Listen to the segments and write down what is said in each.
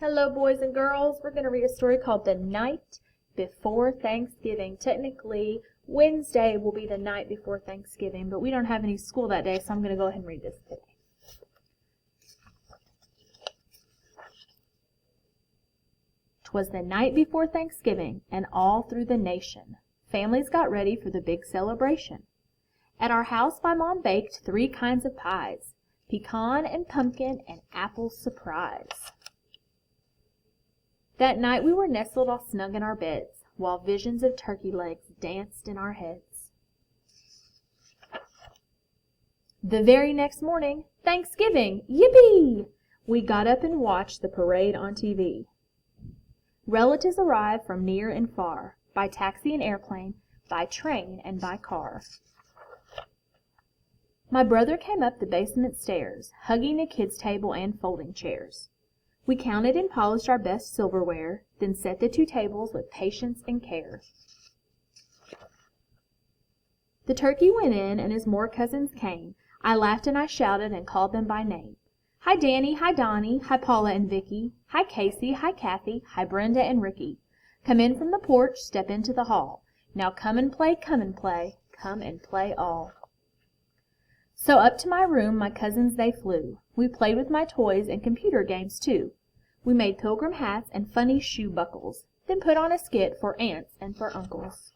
Hello, boys and girls. We're going to read a story called The Night Before Thanksgiving. Technically, Wednesday will be the night before Thanksgiving, but we don't have any school that day, so I'm going to go ahead and read this today. "'Twas the night before Thanksgiving, and all through the nation, families got ready for the big celebration. At our house my mom baked 3 kinds of pies, pecan and pumpkin and apple surprise. That night we were nestled all snug in our beds, while visions of turkey legs danced in our heads. The very next morning, Thanksgiving, yippee! We got up and watched the parade on TV. Relatives arrived from near and far, by taxi and airplane, by train and by car. My brother came up the basement stairs, hugging the kids' table and folding chairs. We counted and polished our best silverware, then set the 2 tables with patience and care. The turkey went in, and as more cousins came, I laughed and I shouted and called them by name. Hi Danny, hi Donnie, hi Paula and Vicky, hi Casey, hi Kathy, hi Brenda and Ricky. Come in from the porch, step into the hall. Now come and play, come and play, come and play all. So up to my room my cousins they flew. We played with my toys and computer games too. We made pilgrim hats and funny shoe buckles, then put on a skit for aunts and for uncles.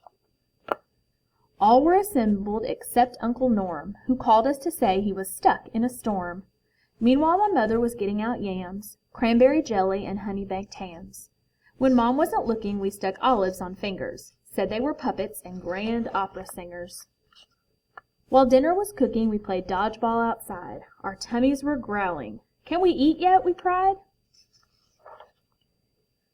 All were assembled except Uncle Norm, who called us to say he was stuck in a storm. Meanwhile my mother was getting out yams, cranberry jelly, and honey-baked hams. When Mom wasn't looking, we stuck olives on fingers, said they were puppets and grand opera singers. While dinner was cooking, we played dodgeball outside. Our tummies were growling. "Can we eat yet?" we cried.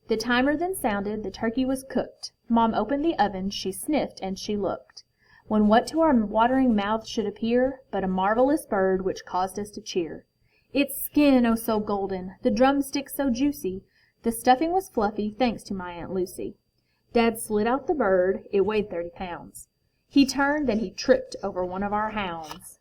The timer then sounded, the turkey was cooked. Mom opened the oven, she sniffed and she looked. When what to our watering mouths should appear but a marvelous bird which caused us to cheer. Its skin, oh so golden, the drumstick so juicy, the stuffing was fluffy, thanks to my Aunt Lucy. Dad slid out the bird, it weighed 30 pounds. He turned and he tripped over one of our hounds.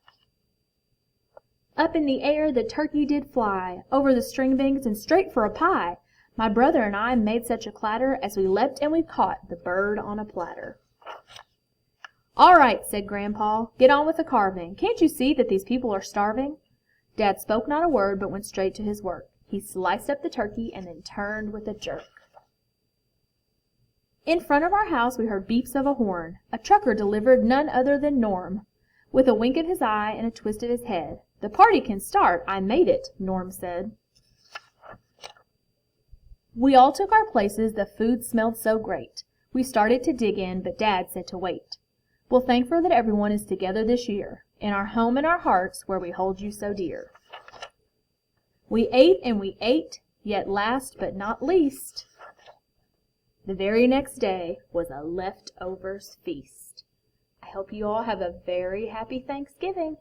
Up in the air the turkey did fly, over the string beans and straight for a pie. My brother and I made such a clatter as we leapt and we caught the bird on a platter. "All right," said Grandpa, "get on with the carving. Can't you see that these people are starving?" Dad spoke not a word but went straight to his work. He sliced up the turkey and then turned with a jerk. In front of our house we heard beeps of a horn. A trucker delivered, none other than Norm. With a wink of his eye and a twist of his head, "The party can start, I made it," Norm said. We all took our places, the food smelled so great. We started to dig in, but Dad said to wait. "We'll thank for that everyone is together this year, in our home and our hearts where we hold you so dear." We ate and we ate, yet last but not least, the very next day was a leftovers feast. I hope you all have a very happy Thanksgiving.